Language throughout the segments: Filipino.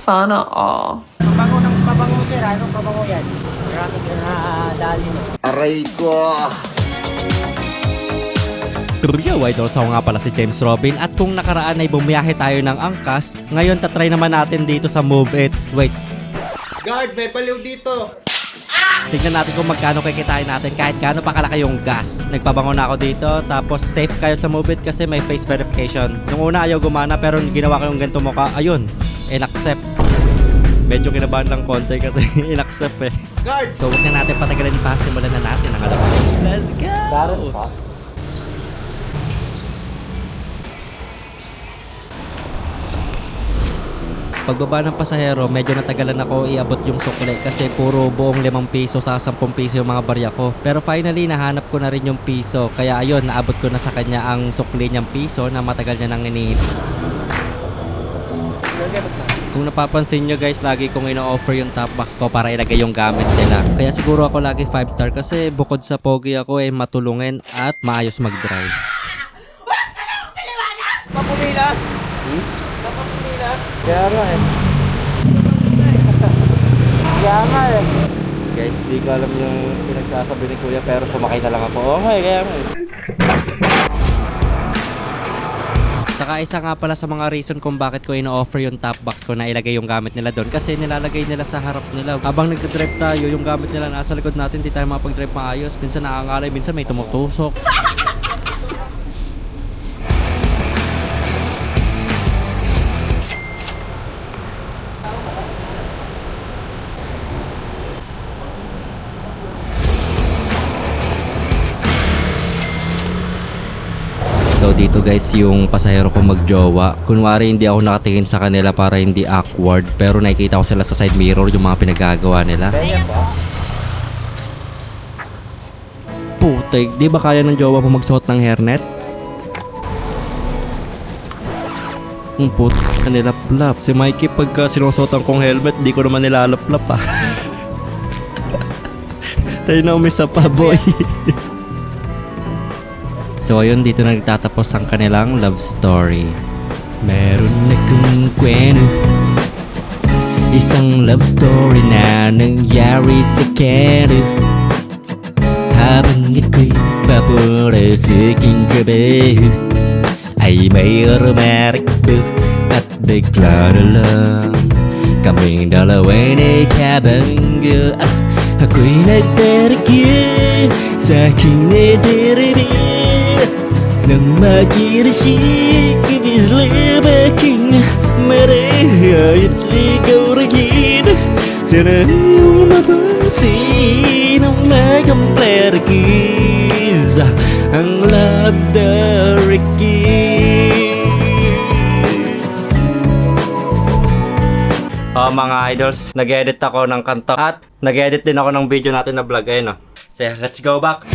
Sana all. Pabango ng pabango sir, ano pabango yan? Maraming dali mo. Aray ko! Yo, idols, ako nga pala si James Robin at kung nakaraan ay bumiyahe tayo ng angkas, ngayon tatry naman natin dito sa Move It. Wait, Guard, may baliw dito! tignan natin kung magkano kikitain natin kahit gaano pa kalaki yung gas. Nagpabango na ako dito, tapos safe kayo sa Move It kasi may face verification. Nung una ayaw gumana pero ginawa ko yung ganito mukha, ayun, in-accept. Medyo kinabahan lang konti kasi in-accept eh. Guard! So huwag na natin patagalin pa, simulan na natin ang alaman. Let's go! Baron pa. Pagbaba ng pasahero, medyo natagalan ako iabot yung sukli kasi puro buong 5 piso sa 10 piso yung mga barya ko. Pero finally, nahanap ko na rin yung piso. Kaya ayun, naabot ko na sa kanya ang sukli niyang piso na matagal niya nang iniit. Kung napapansin nyo guys, lagi kong ino-offer yung top box ko para ilagay yung gamit nila. Kaya siguro ako lagi 5 star kasi bukod sa pogi ako ay matulungin at maayos mag-drive. Papumila? Papumila? Kaya nga eh. Kaya nga eh. Guys, di ko alam yung pinagsasabi ni Kuya pero sumakay na lang ako. Okay, kaya nga eh. Saka isa nga pala sa mga reason kung bakit ko ino-offer yung top box ko na ilagay yung gamit nila doon kasi nilalagay nila sa harap nila. Habang nagdadrive tayo, yung gamit nila nasa likod natin, di tayo makapag-drive maayos. Minsan nakangalay, minsan may tumutusok. So dito guys yung pasahero ko magjowa. Kunwari hindi ako nakatingin sa kanila para hindi awkward. Pero nakikita ko sila sa side mirror yung mga pinagagawa nila. Kaya pa? Putik, di ba kaya ng jowa mo magsuot ng hairnet? Ang putik ka nilaplap. Si Mikey pagka sinusuotan kong helmet, di ko naman nilalaplap ah. Tayo na umisa pa boy. So ayun, dito na nagtatapos ang kanilang love story. Meron akong kwento, isang love story na nangyari sa kero. Habang ako'y babura sa aking gabi, ay may rumarikbo at bigla na lang kaming dalawa'y nagkabanggo. Ako'y nagdaragya sa aking nadarami nang makita siya kinislip aking marahayat ligaw rin. Sana yung mapansin ang nag-complete ang love story kiss. Mga idols, nag-edit ako ng kanta at nag-edit din ako ng video natin na vlog. Ayun o. So let's go back.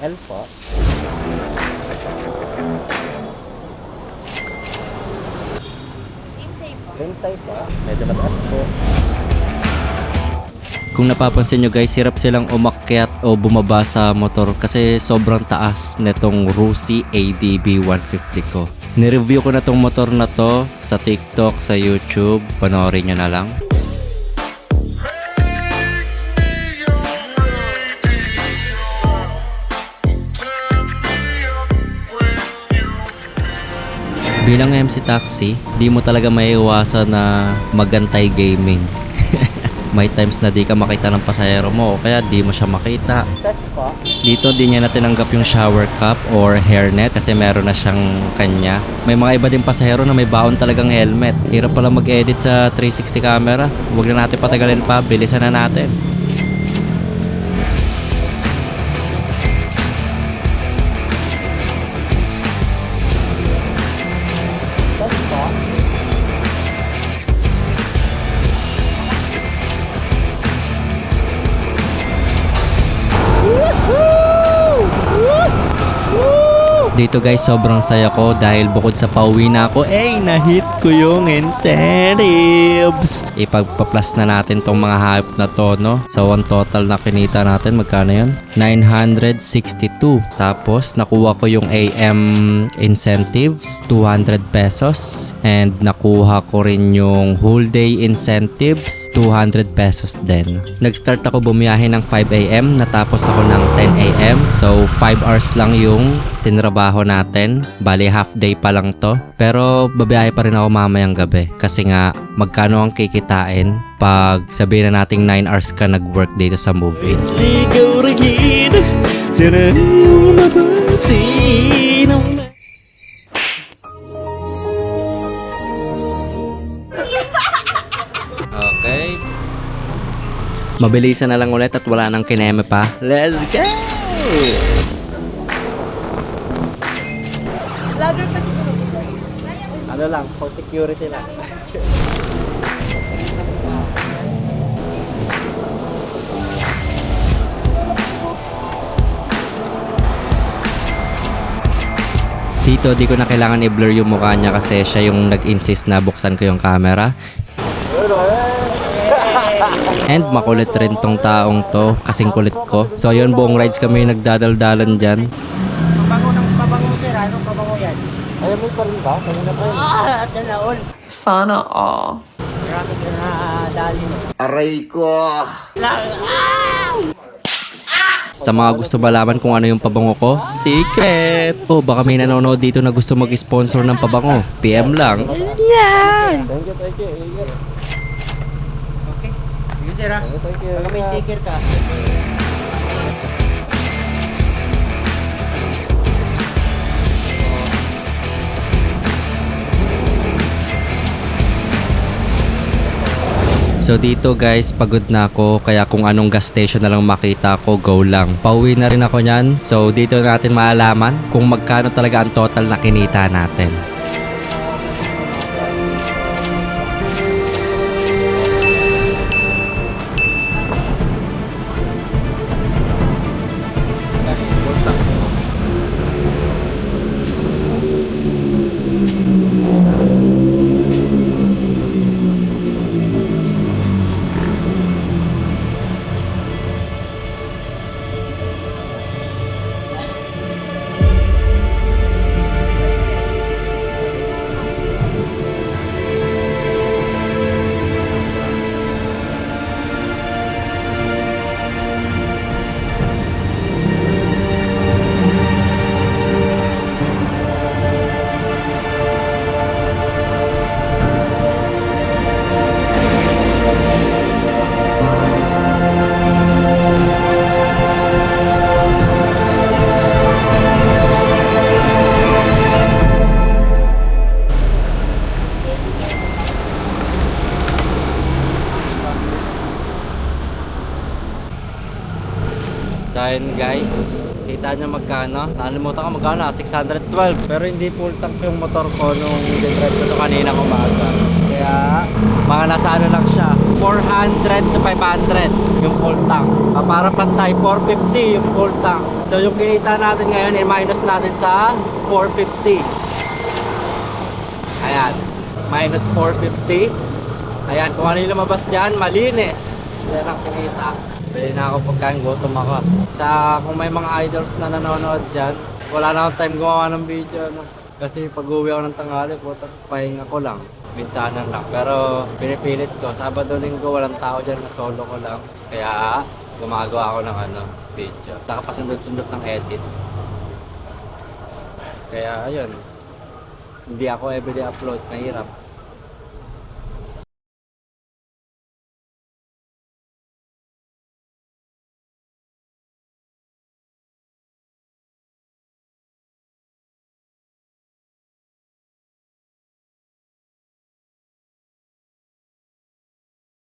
L po. Ringside po. Medyo mataas po. Kung napapansin nyo guys, hirap silang umakyat o bumaba sa motor kasi sobrang taas netong Rusi ADB 150 ko. Nireview ko na tong motor na to sa TikTok, sa YouTube. Panoorin nyo na lang. Bilang MC Taxi, di mo talaga maiiwasan na magantay gaming. May times na di ka makita ng pasahero mo o kaya di mo siya makita. Test po. Dito di niya na tinanggap yung shower cap or hairnet kasi meron na siyang kanya. May mga iba din pasahero na may baon talagang helmet. Hirap pala mag-edit sa 360 camera. Huwag na natin patagalin pa, bilisan na natin. Test po. Woohoo! Woo! Dito guys, sobrang saya ko dahil bukod sa pauwi na ako, nahit ko yung incentives. Ipagpa-plus na natin tong mga hype na to, no? So, ang total na kinita natin, magkano yun? 962. Tapos, nakuha ko yung AM incentives, 200 pesos. And nakuha ko rin yung whole day incentives, 200 pesos din. Nag-start ako bumiyahe ng 5 AM, natapos ako ng 10 AM. So, 5 hours lang yung tinrabaho natin. Bali, half day pa lang to. Pero, babiyahe pa rin ako mamayang gabi. Kasi nga, magkano ang kikitain pag sabihin na nating 9 hours ka nag-work dito sa movie. Ligaw rin, sana yung mapansin. Okay. Mabilisan na lang ulit at wala nang kineme pa. Let's go! Vlogger pa siguro. Ano lang, for security lang. Dito, di ko na kailangan i-blur yung mukha niya kasi siya yung nag-insist na buksan ko yung camera. And makulit rin tong taong to, kasing kulit ko. So yun, buong rides kami nagdadaldalan dyan. Pabango sir, ano pabango yan? Ayaw mo pa rin ba? Kanina pa yun. Sana all. Sana all. Marami dali no. Aray ko! Sa mga gusto malaman kung ano yung pabango ko, secret! O baka may nanonood dito na gusto mag-sponsor ng pabango. PM lang. Thank you. Okay. Sige sir ha. Thank you. Baka may sticker ka. So dito guys, pagod na ako kaya kung anong gas station na lang makita ko, go lang. Pauwi na rin ako nyan. So dito natin maalaman kung magkano talaga ang total na kinita natin. So ayun guys, kita nyo magkano? Nakalimutan ko magkano, 612. Pero hindi full tank yung motor ko nung dinrive ko ito kanina umaga. Kaya mga nasa ano lang siya, 400 to 500 yung full tank. Para pantay, 450 yung full tank. So yung kinita natin ngayon, i-minus natin sa 450. Ayan, minus 450. Ayan, kung ano yung lumabas dyan, malinis. Yan ang kinita. Pwede na ako pagkain, gutom ako. Kung may mga idols na nanonood dyan, wala na akong time gumawa ng video. No? Kasi pag uwi ako ng tanghali, pahinga ko lang. Minsanan lang. Pero pinipilit ko. Sabado, Linggo, walang tao dyan. Solo ko lang. Kaya gumagawa ako ng video. Saka pasundot-sundot ng edit. Kaya ayun. Hindi ako everyday upload. Mahirap.